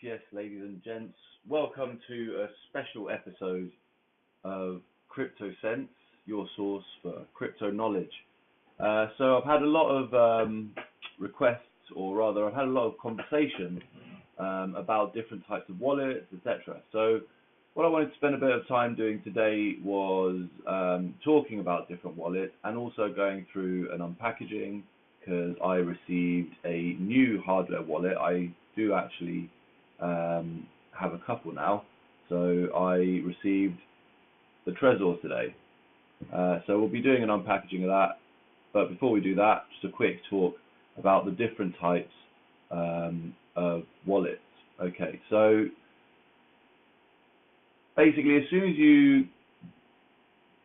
Yes, ladies and gents. Welcome to a special episode of Crypto Sense, your source for crypto knowledge. So I've had a lot of requests, or rather, I've had a lot of conversation about different types of wallets, etc. So what I wanted to spend a bit of time doing today was talking about different wallets and also going through an unpackaging, because I received a new hardware wallet. I do actually have a couple now. So I received the Trezor today. So we'll be doing an unpackaging of that. But before we do that, just a quick talk about the different types of wallets. Okay, so basically, as soon as you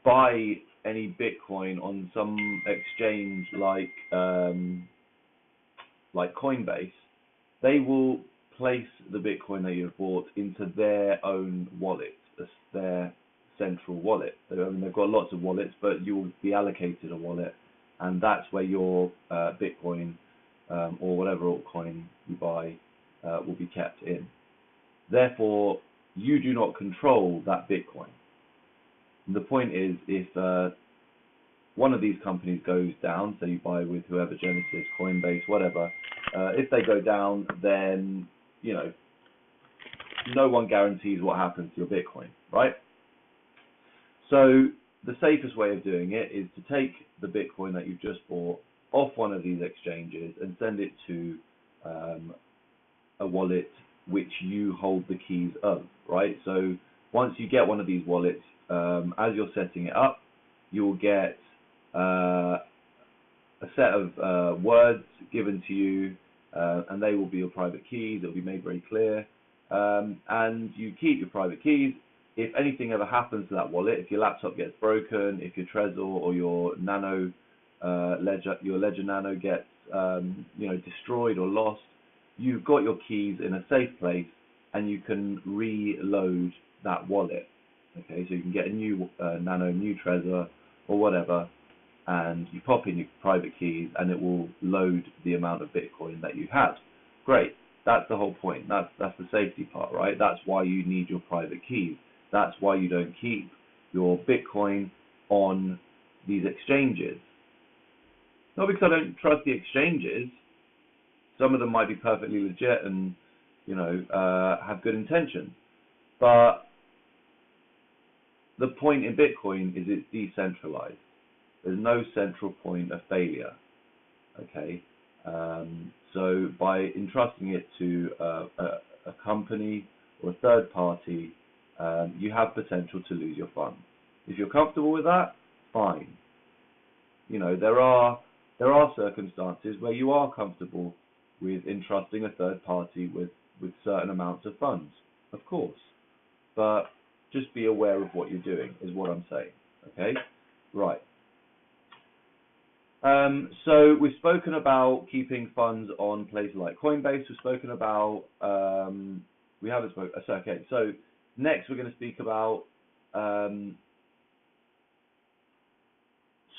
buy any Bitcoin on some exchange like Coinbase, they will place the Bitcoin that you've bought into their own wallet, their central wallet. I mean, they've got lots of wallets, but you will be allocated a wallet, and that's where your Bitcoin or whatever altcoin you buy will be kept in. Therefore, you do not control that Bitcoin. The point is, if one of these companies goes down, so you buy with whoever, Genesis, Coinbase, whatever, if they go down, then, you know, no one guarantees what happens to your Bitcoin, right? So the safest way of doing it is to take the Bitcoin that you've just bought off one of these exchanges and send it to a wallet which you hold the keys of, right? So once you get one of these wallets, as you're setting it up, you'll get a set of words given to you, and they will be your private keys. It'll be made very clear, and you keep your private keys. If anything ever happens to that wallet, if your laptop gets broken, if your Trezor or your Nano Ledger Nano gets destroyed or lost, you've got your keys in a safe place, and you can reload that wallet. Okay, so you can get a new Nano, new Trezor, or whatever, and you pop in your private keys, and it will load the amount of Bitcoin that you had. Great. That's the whole point. That's the safety part, right? That's why you need your private keys. That's why you don't keep your Bitcoin on these exchanges. Not because I don't trust the exchanges. Some of them might be perfectly legit and, have good intentions. But the point in Bitcoin is it's decentralized. There's no central point of failure. Okay, so by entrusting it to a company or a third party, you have potential to lose your funds. If you're comfortable with that, fine. There are circumstances where you are comfortable with entrusting a third party with certain amounts of funds, of course. But just be aware of what you're doing, is what I'm saying. Okay, right. So we've spoken about keeping funds on places like Coinbase. We've spoken about we haven't spoken. Okay, so next we're going to speak about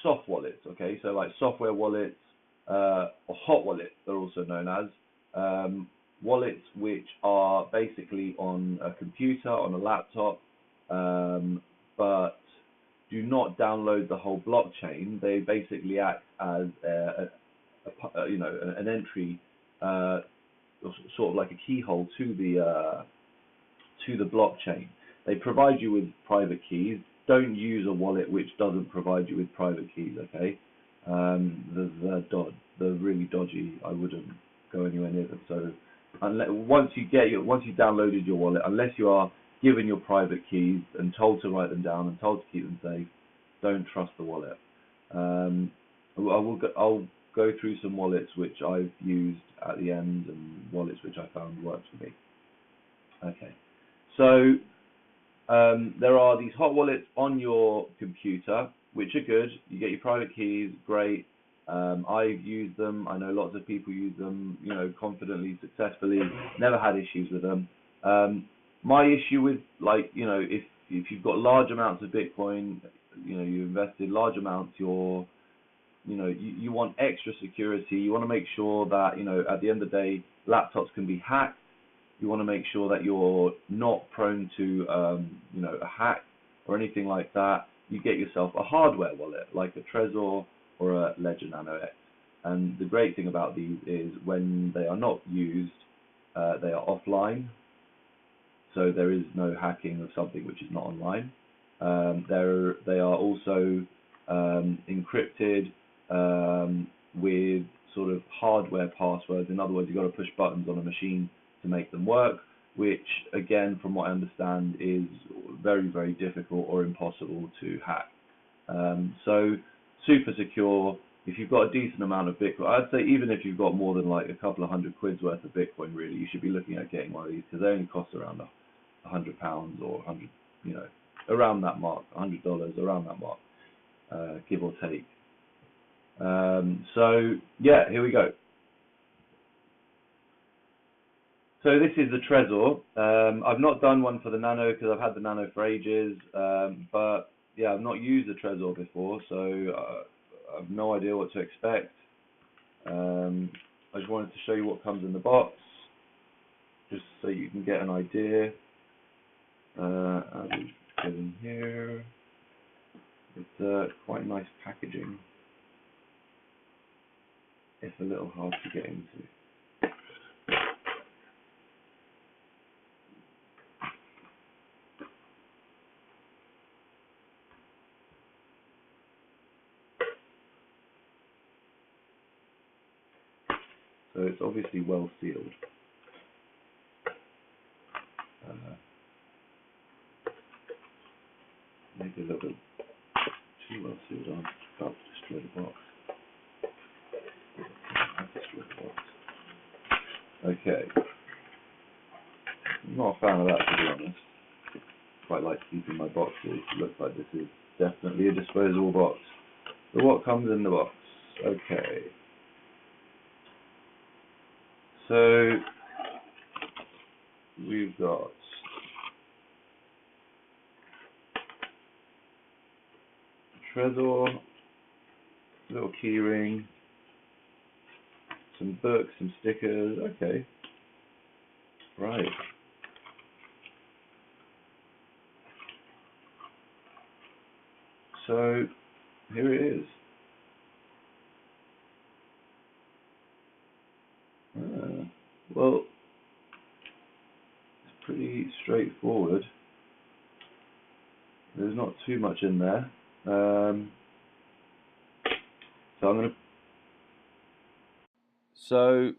soft wallets. Okay, so like software wallets or hot wallets, they're also known as wallets which are basically on a computer, on a laptop, but do not download the whole blockchain. They basically act as an entry, sort of like a keyhole to the blockchain. They provide you with private keys. Don't use a wallet which doesn't provide you with private keys. Okay, they're really dodgy. I wouldn't go anywhere near them. So once you downloaded your wallet, unless you are given your private keys and told to write them down and told to keep them safe, don't trust the wallet. I'll go through some wallets which I've used at the end and wallets which I found worked for me. Okay, so there are these hot wallets on your computer which are good. You get your private keys, great. I've used them. I know lots of people use them, confidently, successfully. Never had issues with them. My issue with, if you've got large amounts of Bitcoin, you invested large amounts, you want extra security. You want to make sure that, at the end of the day, laptops can be hacked. you want to make sure that you're not prone to you know, a hack or anything like that. You get yourself a hardware wallet like a Trezor or a Ledger Nano X. And the great thing about these is when they are not used, they are offline, so there is no hacking of something which is not online. They are also encrypted with sort of hardware passwords. In other words, you've got to push buttons on a machine to make them work, which again, from what I understand, is very, very difficult or impossible to hack. So super secure. If you've got a decent amount of Bitcoin, I'd say even if you've got more than like a couple of $100 worth of Bitcoin, really, you should be looking at getting one of these, because they only cost around £100 or 100, you know, around that mark, $100, around that mark, give or take. So yeah, here we go. So this is the Trezor. I've not done one for the Nano because I've had the Nano for ages, but yeah, I've not used the Trezor before, so I have no idea what to expect. I just wanted to show you what comes in the box, just so you can get an idea. As we get in here, it's quite nice packaging. It's a little hard to get into. So it's obviously well sealed. Maybe a little bit too well sealed. I'm about to destroy the box. I've destroyed the box. Okay. I'm not a fan of that, to be honest. Quite like keeping my boxes. It looks like this is definitely a disposable box. So what comes in the box? Okay. So we've got Trezor, little key ring, some books, some stickers. Okay. Right. So here it is. Well, it's pretty straightforward. There's not too much in there. So I'm going to... So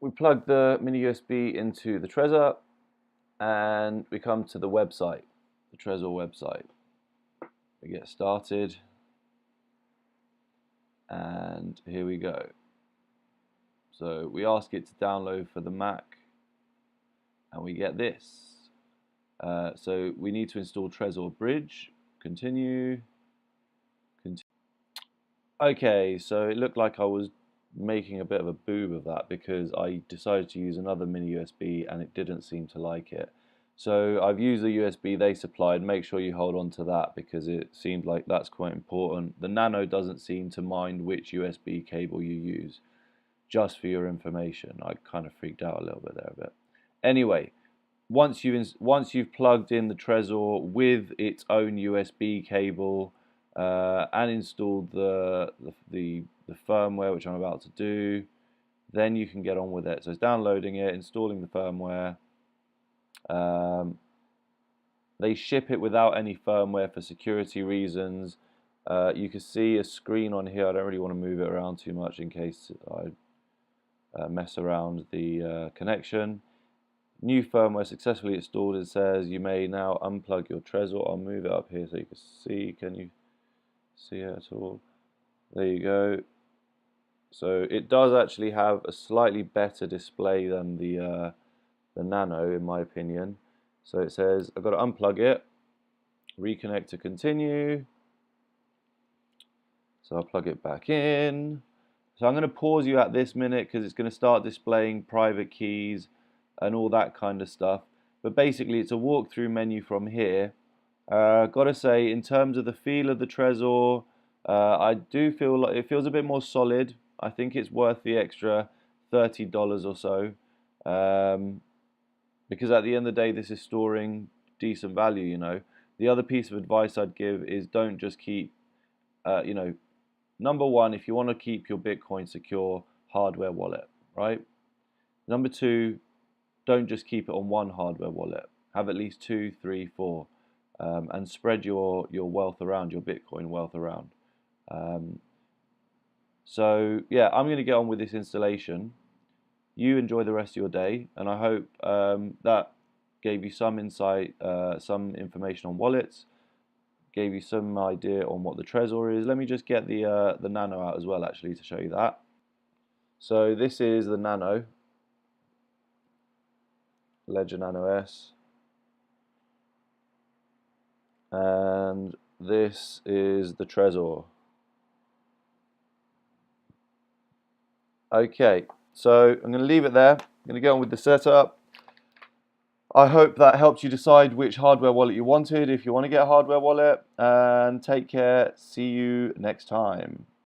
we plug the mini USB into the Trezor and we come to the website, the Trezor website. We get started and here we go. So we ask it to download for the Mac and we get this. So we need to install Trezor Bridge. Continue. Okay, so it looked like I was making a bit of a boob of that because I decided to use another mini USB and it didn't seem to like it. So I've used the USB they supplied. Make sure you hold on to that because it seemed like that's quite important. The Nano doesn't seem to mind which USB cable you use, just for your information. I kind of freaked out a little bit there a bit. Anyway, once you've plugged in the Trezor with its own USB cable and installed the firmware, which I'm about to do, then you can get on with it. So it's downloading it, installing the firmware. They ship it without any firmware for security reasons. You can see a screen on here. I don't really want to move it around too much in case I mess around the connection. New firmware successfully installed. It says you may now unplug your Trezor. I'll move it up here so you can see. Can you see it at all? There you go. So it does actually have a slightly better display than the Nano, in my opinion. So it says I've got to unplug it, reconnect to continue. So I'll plug it back in. So I'm going to pause you at this minute because it's going to start displaying private keys and all that kind of stuff. But basically it's a walkthrough menu from here. Got to say, in terms of the feel of the Trezor, I do feel like it feels a bit more solid. I think it's worth the extra $30 or so, because at the end of the day, this is storing decent value, you know. The other piece of advice I'd give is don't just keep, you know, number one, if you want to keep your Bitcoin secure, hardware wallet, right? Number two, don't just keep it on one hardware wallet. Have at least 2, 3, 4, and spread your wealth around, your Bitcoin wealth around. So yeah, I'm going to get on with this installation. You enjoy the rest of your day, and I hope that gave you some insight, some information on wallets, gave you some idea on what the Trezor is. Let me just get the Nano out as well, actually, to show you that. So this is the Nano, Ledger Nano S, and this is the Trezor. Okay, so I'm going to leave it there. I'm going to get on with the setup. I hope that helps you decide which hardware wallet you wanted, if you want to get a hardware wallet, and take care. See you next time.